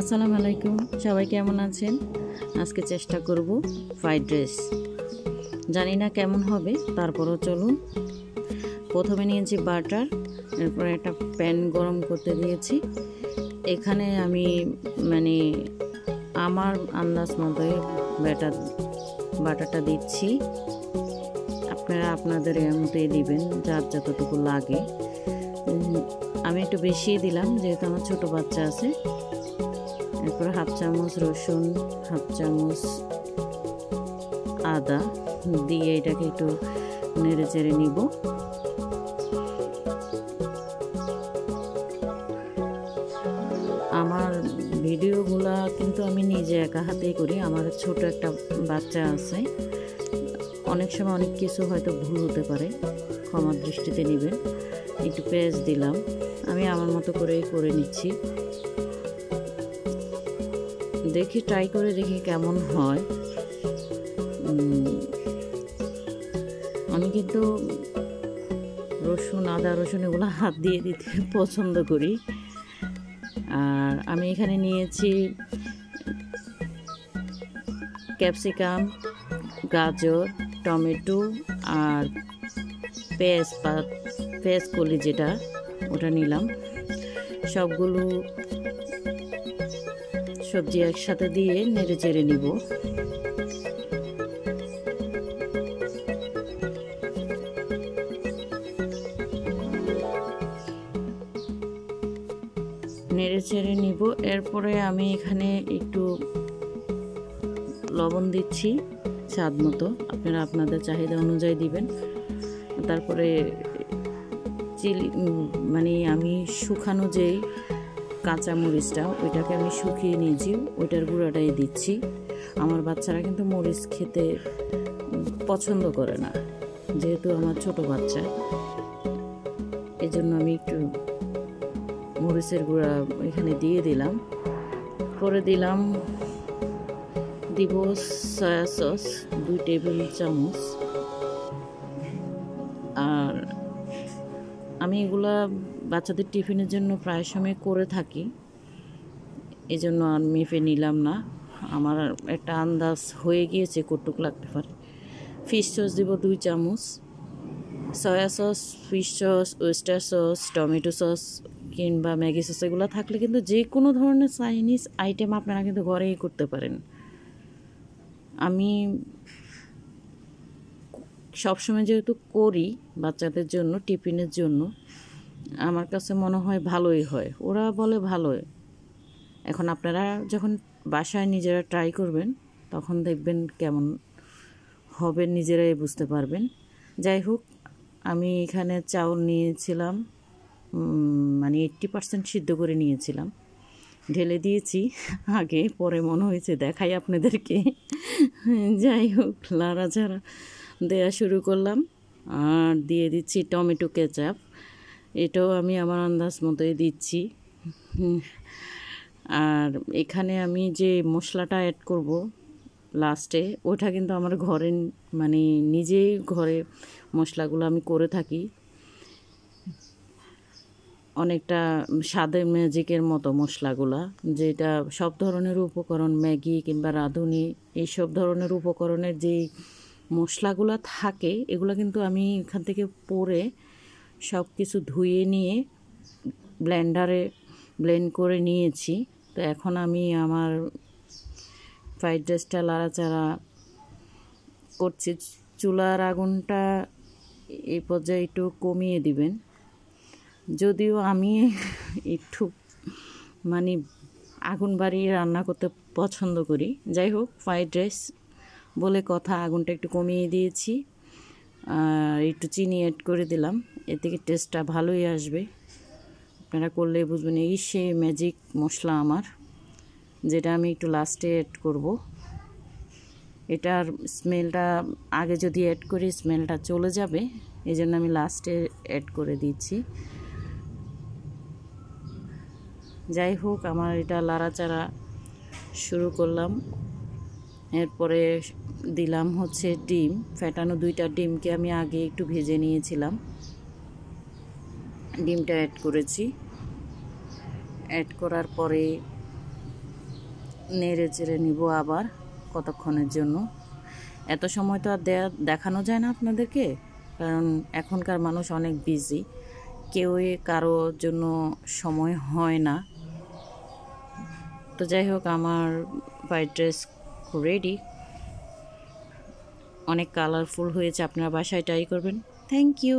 আসসালামু আলাইকুম, সবাই কেমন আছেন? আজকে চেষ্টা করব ফ্রাইড রাইস। জানি না কেমন হবে, তারপরও চলুন। প্রথমে নিয়েছি বাটার, এরপরে একটা প্যান গরম করতে দিয়েছি। এখানে আমি আমার আন্দাজ মতোই বাটারটা দিচ্ছি। আপনারা আপনাদের মতোই দিবেন, যার যতটুকু লাগে। আমি একটু বেশি দিলাম যেহেতু আমার ছোট বাচ্চা আছে। এরপর হাফ চামচ রসুন, হাফ চামচ আদা দিয়ে এটাকে একটু নেড়ে চেড়ে নিব। আমার ভিডিওগুলা কিন্তু আমি নিজে একা হাতেই করি। আমার ছোট একটা বাচ্চা আছে, অনেক সময় অনেক কিছু হয়তো ভুল হতে পারে, ক্ষমার দৃষ্টিতে নেবেন। একটু পেঁয়াজ দিলাম, আমি আমার মতো করেই করে নিচ্ছি। দেখি, ট্রাই করে দেখি কেমন হয়। আমি কিন্তু আদা রসুন এগুলো হাত দিয়ে দিতে পছন্দ করি। আর আমি এখানে নিয়েছি ক্যাপসিকাম, গাজর, টমেটো আর পেঁয়াজ কলি যেটা, ওটা নিলাম। সবগুলো সবজি একসাথে দিয়ে নেড়ে চেড়ে নিব। নেড়ে চেড়ে নিব। এরপরে আমি এখানে একটু লবণ দিচ্ছি স্বাদ মতো, আপনারা আপনাদের চাহিদা অনুযায়ী দিবেন। তারপরে আমি শুকানো যেই কাঁচা মরিচটা, ওইটাকে আমি শুকিয়ে নিয়েছি, ওইটার গুঁড়াটাই দিচ্ছি। আমার বাচ্চারা কিন্তু মরিচ খেতে পছন্দ করে না, যেহেতু আমার ছোট বাচ্চা, এই জন্য আমি একটু মরিচের গুঁড়া এখানে দিয়ে দিলাম। পরে দিব সয়া সস 2 টেবিল চামচ। আর আমি এগুলা বাচ্চাদের টিফিনের জন্য প্রায় সময় করে থাকি, এই জন্য আর মেপে নিলাম না। আমার একটা আন্দাজ হয়ে গিয়েছে কতটুক লাগতে পারে। ফিশ সস দিব 2 চামচ, soya sauce, fish sauce, oyster sauce, tomato sauce কিংবা ম্যাগি সস এগুলো থাকলে কিন্তু যে কোনো ধরনের চাইনিজ আইটেম আপনারা কিন্তু ঘরেই করতে পারেন। আমি সবসময় যেহেতু করি বাচ্চাদের জন্য, টিফিনের জন্য, আমার কাছে মনে হয় ভালোই হয়। ওরা বলে ভালোই। এখন আপনারা যখন বাসায় নিজেরা ট্রাই করবেন, তখন দেখবেন কেমন হবে, নিজেরাই বুঝতে পারবেন। যাই হোক, আমি এখানে চাউল নিয়েছিলাম, 80% সিদ্ধ করে নিয়েছিলাম। ঢেলে দিয়েছি আগে, পরে মনে হয়েছে দেখাই আপনাদেরকে। যাই হোক, লাড়াচাড়া দেওয়া শুরু করলাম। আর দিয়ে দিচ্ছি টমেটো কেচাপ, এটাও আমি আমার আন্দাজ মতোই দিচ্ছি। আর এখানে আমি যে মশলাটা অ্যাড করব লাস্টে, ওটা কিন্তু আমার ঘরে নিজেই ঘরে মশলাগুলো আমি করে থাকি। অনেকটা স্বাদের ম্যাজিকের মতো মশলাগুলা, যেটা সব ধরনের উপকরণ, ম্যাগি কিংবা রাঁধুনি, এইসব ধরনের উপকরণের যেই মশলাগুলো থাকে, এগুলো কিন্তু আমি এখান থেকে পরে সব কিছু ধুয়ে নিয়ে ব্লেন্ডারে ব্লেন্ড করে নিয়েছি। তো এখন আমি আমার ফ্রাইড রাইসটা লাড়াচাড়া করছি। চুলার আগুনটা এই পর্যায়ে একটু কমিয়ে দিবেন। যদিও আমি একটু আগুন বাড়িয়ে রান্না করতে পছন্দ করি। যাই হোক, ফ্রাইড রাইস বলে কথা, আগুনটা একটু কমিয়ে দিয়েছি। আর একটু চিনি অ্যাড করে দিলাম, এর থেকে টেস্টটা ভালোই আসবে। আপনারা করলেই বুঝবেন। এই সেই ম্যাজিক মশলা আমার, যেটা আমি একটু লাস্টে অ্যাড করব। এটার স্মেলটা আগে যদি অ্যাড করি স্মেলটা চলে যাবে, এই জন্য আমি লাস্টে অ্যাড করে দিচ্ছি। যাই হোক, আমার এটা লাড়াচাড়া শুরু করলাম। এরপরে দিলাম হচ্ছে ডিম, ফেটানো 2টা ডিমকে আমি আগে একটু ভেজে নিয়েছিলাম। ডিমটা অ্যাড করেছি। অ্যাড করার পরে নেড়ে চেড়ে নিব আবার কতক্ষণের জন্য। এত সময় তো আর দেখানো যায় না আপনাদেরকে, কারণ এখনকার মানুষ অনেক বিজি, কেউই কারোর জন্য সময় হয় না। তো যাই হোক, আমার ফ্রাইড রাইস রেডি, অনেক কালারফুল হয়েছে। আপনারা বাসায় ট্রাই করবেন। Thank you.